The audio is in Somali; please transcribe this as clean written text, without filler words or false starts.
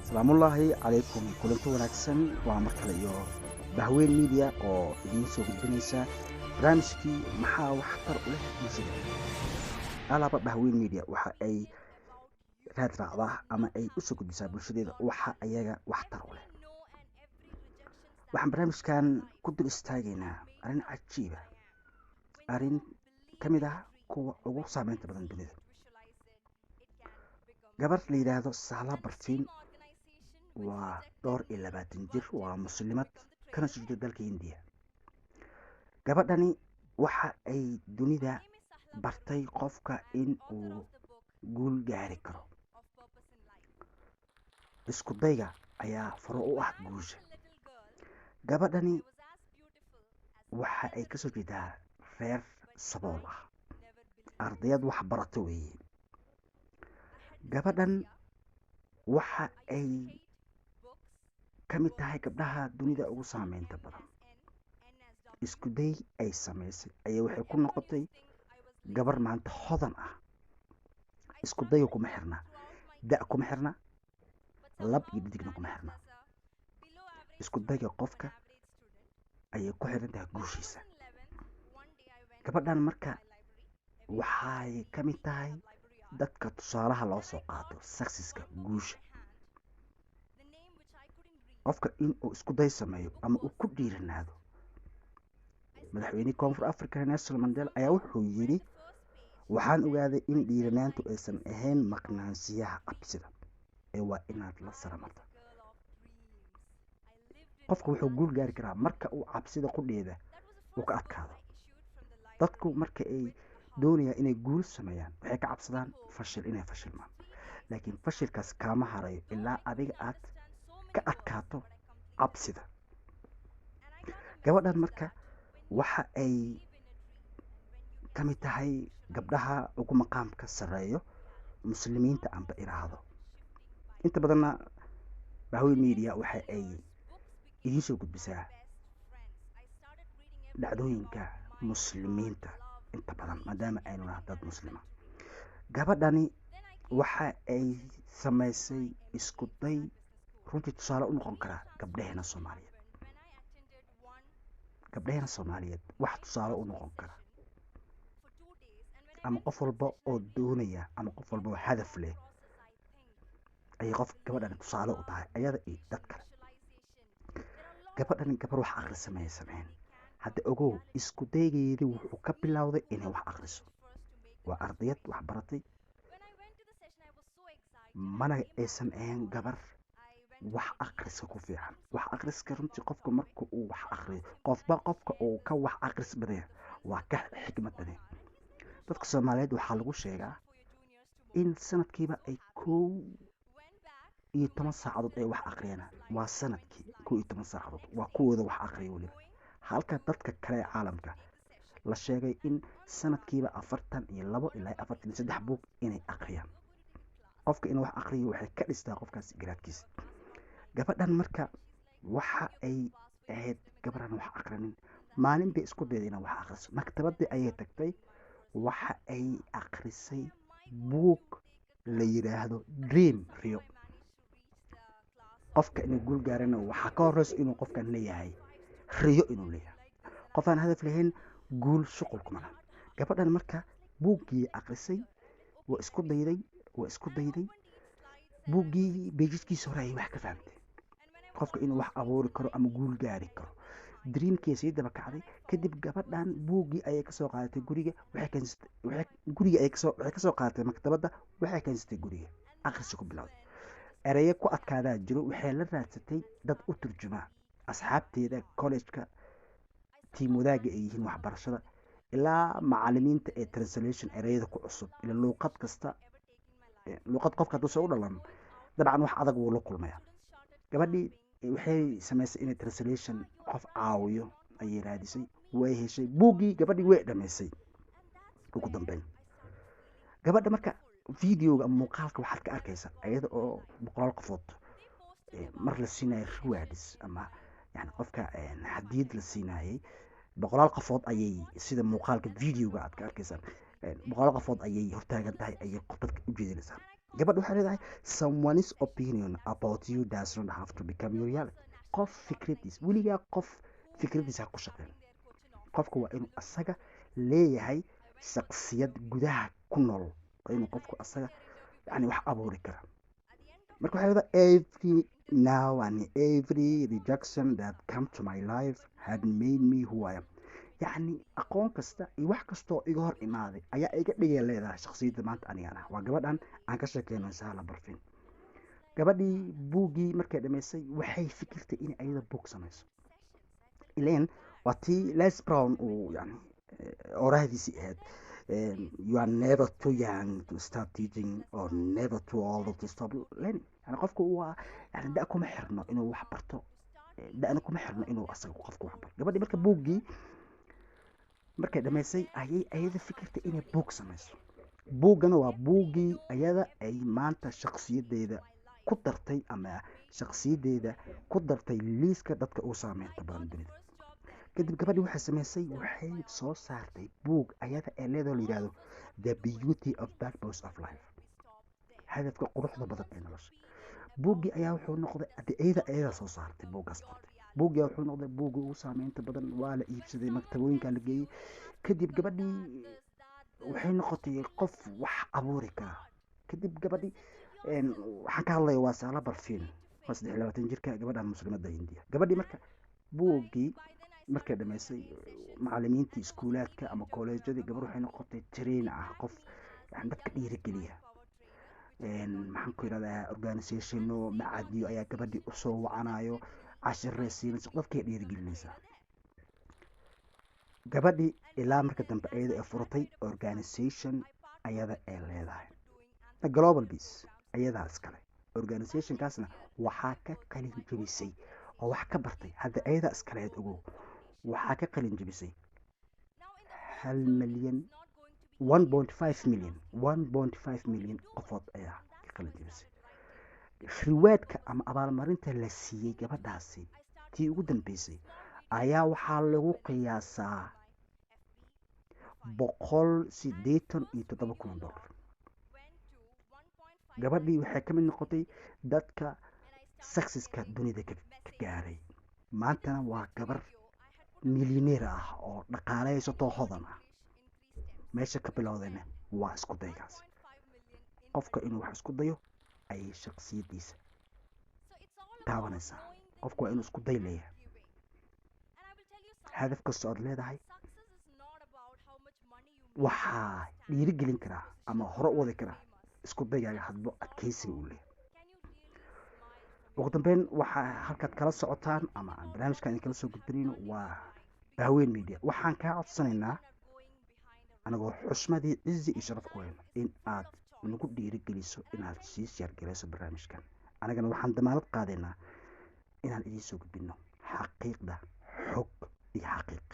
salaamullaahi calaykum kulanti wanaagsan waa mar kale iyo bahweyn media oo idiin soo gudbinaysa barnaamijkii maxaa waxtar u leh bulshada. alaba bahweyn media waxa ay raad raacdaa ama ay u soo gudbisaa bulshadeeda waxa ayaga waxtar u leh. waxaan barnaamijkan ku dul istaagaynaa arrin cajiiba, arrin ka mid ah kuwa ugu saameynta badan dunida. gabar la yidhaahdo Sahla Barfiin waa 22 jir, waa muslimad kana soo jeeda dalka Hindiya. gabadhani waxa ay dunida bartay qofka in uu guul gaari karo. isku dayga ayaa faro u ah guusha. gabadhani waxa ay kasoo jeedaa reer sabool ah, ardayad wax barato weeye. gabadhan waxa ay ka mid tahay gabdhaha dunida ugu saameynta badan. isku day ay samaysay ayaa waxay ku noqotay gabar maanta hodan ah. isku dayga kuma xirna da' kuma xirna lab iyo dhidigna kuma xirna. isku dayga qofka ayay ku xiran tahay guushiisa. gabadhan marka waxay ka mid tahay dadka tusaalaha loo soo qaato successka guusha. qofka inuu isku day sameeyo ama uu ku dhiiranaado. madaxweynihii koonfur africa Nelson Mandela ayaa wuxuu yidhi waxaan ogaaday in dhiiranaantu aysan ahayn maqnaanshiyaha cabsida ee waa inaad la saramarto. qofka wuxuu guul gaari karaa marka uu cabsida qudheeda uu ka adkaado. dadku marka ay doonayaan inay guul sameeyaan waxay ka cabsadaan fashil, inay fashilmaan. laakiin fashilkaas kaama harayo ilaa adiga aad ka adkaato cabsida. gabadhan marka waxa ay ka mid tahay gabdhaha ugu maqaamka sareeyo muslimiinta aanba iraahdo. inta badanna bahweyn media waxa ay idiin soo gudbisaa dhacdooyinka muslimiinta inta badan maadaama aynu nahay dad muslima. gabadhani waxa ay samaysay isku day runtii tusaale u noqon kara gabdhaheena Soomaaliyeed. gabdhaheena Soomaaliyeed wax tusaale u noqon kara, ama qof walba oo doonaya ama qof walba oo hadaf leh ayay gabadhani tusaale u tahay ayada iyo dad kale. gabadhani gabar wax akhrisamaya sameyn. hadda ogow isku daygeedii wuxuu ka bilowday inay wax akhriso. waa ardayad wax baratay, mana aysan ahayn gabar wax akhriska ku fiican. wax akhriska runtii qofka marka uu wax akhriyo qofka uu ka wax akhris badaya waa ka xikmad badan. dadka Soomaaliyeed waxaa lagu sheegaa in sanadkiiba ay 11 saacadood ay wax akhriyaan. waa sanadkii 11 saacadood waa kuwooda wax akhriya waliba. halka dadka kale ee caalamka la sheegay in sanadkiiba 42 ilaa 43 buug inay akhriyaan. qofka inuu wax akhriyo waxay ka dhistaa qofkaas garaadkiisa. gabadhan marka waxa ay ahayd gabaran wax akhrinin. maalin bay isku dayday inay wax akhriso. maktabadii ayay tagtay, waxa ay akhrisay buug la yiraahdo Dream Rio. qofka inuu guul gaarana waxa ka horeysa inuu qofkan leeyahay riyo, inuu leeyahay. qof aan hadaf lahayn guul shuqul kuma laha. gabadhan marka buuggii akhrisay waa isku dayday buuggii beejidkiisa hore ay wax ka fahamtay qofka inuu wax abuuri karo ama guul gaari karo. dreamkii sii daba kacday. kadib gabadhan buuggii ayay ka soo qaadatay guriga, waxay ka soo qaadatay maktabadda, waxay keensatay guriga, akhris ku bilowday. ereye ku adkaadaa jiro, waxay la raadsatay dad u turjuma asxaabteeda college-ka, tiim wadaaga ay yihiin waxbarashada, ilaa macallimiinta ee translation ereyada ku cusub. ila luuqad kasta, luuqad qofka hadduu soo u dhalan dabcan wax adag wuu la kulmaya. gabadhii waxay samaysay inay translation qof caawiyo ayay raadisay, way heshay buuggii. gabadhii way dhamaysay ugu dambeyn. gabadha marka videoga ama muuqaalka waxaad ka arkaysaa iyada oo boqolaal qofood mar la siinayo rewards ama yani qofka hadiyad la siinayay. boqolaal qofood ayay sida muuqaalka videoga aad ka arkaysaa boqolaal qofood ayay hortaagan tahay, ayay dadka u jeedinaysaa. gabadha waxay leedahay someone's opinion about you does not have to become your reality. qof fikradiis weligaa qof fikradiisa ha ku shaqeyn. qofka waa inuu asaga leeyahay shaksiyad gudaha ku nool, waa inuu qofku asaga yani wax abuuri kara. marka waxay leedahay every now and every rejection that come to my life had made me who I am. yacni aqoon kasta iyo wax kastoo iga hor imaaday ayaa iga dhigay leedahay shaksiyadda maanta anigaan ah. waa gabadhan aan ka sheekeyno Sahla Barfin. gabadhii buuggii markay dhamaysay waxay fikirtay in ayada buug samayso. ileen waa tii Les Brown uu yani orahdiisii ahayd you are never too young to start teaching or never too old to stop learning. yani qofku waa yani da kuma xirno inuu wax barto, da'na kuma xirno inuu asaga qofku wax barto. gabadhii marka buuggii markay dhamaysay ayay ayada fikirtay inay buug samayso. buuggana waa buuggii ayada ay maanta shakhsiyadeeda ku dartay ama shakhsiyadeeda ku dartay liiska dadka ugu saameynta badan dunida. kadib gabadhii waxay samaysay waxay soo saartay buug ayada ee leedoo la yidhaahdo the beauty of purpose of life, hadafka quruxda badan ee nolosha. buuggii ayaa wuxuu noqday ayada soo saartay buuggaas qortay. buuggii wuxuu noqday buuggii ugu saameynta badan, waa la iibsaday, maktabooyinka la geeyey. kadib gabadhii waxay noqotay qof wax abuuri kara. kadib gabadhii waxaan ka hadlaya waa Sahla Barfin, waa 23 jirka, gabadhan muslimadda Hindiya. gabadhii marka buuggii markay dhamaysay macallimiintii iskuulaadka ama kolleejyadii, gabar waxay noqotay trainer ah, qof yani dadka dhiirigeliya. maxaan ku yidhahdaa organizationo macadiyo ayaa gabadhii usoo wacanayo, cashirey siinaysa, dadkay dhiirigelinaysaa. gabadhii ilaa marka dambe ayada ay furatay organization ayada ay leedahay, the Global Peace ayadaa iskale. organizationkaasna waxaa ka qalin jebisay oo wax ka bartay, hadda ayadaa iskaleed ogow, waxaa ka qalin jebisay 1.5 milyan qofood ayaa ka qalin jebisay. riwaadka ama abaalmarinta la siiyey gabadhaasi tii ugu dambeysay ayaa waxaa lagu qiyaasaa $187,000. gabadhii waxay ka mid noqotay dadka successka dunida ka gaaray. maantana waa gabar milyaneer ah oo dhaqaaleysato hodan ah. meesha ka bilowdayna waa isku daygaas. qofka inuu wax isku dayo ayay shaksiyadiisa taabanaysaa. qofku waa inuu isku day leeyahay. hadaf kasta ood leedahay waxaa dhiirigelin karaa ama hore u wadi karaa isku daygaaga hadbo adkeysiga uu leeyahay. ugu dambeyn waxaa halkaad kala socotaan ama aan barnaamijkan idin kala soo gudbinayno waa Bahweyn Media. waxaan kaa codsanaynaa anagoo xushmadii cizi iyo sharaf ku hayno in aad nagu dhiirigeliso inaad sii sheergarayso barnaamijkan. anagana waxaan damaanad qaadaynaa inaan idiin soo gudbino xaqiiqda, xog iyo xaqiiq.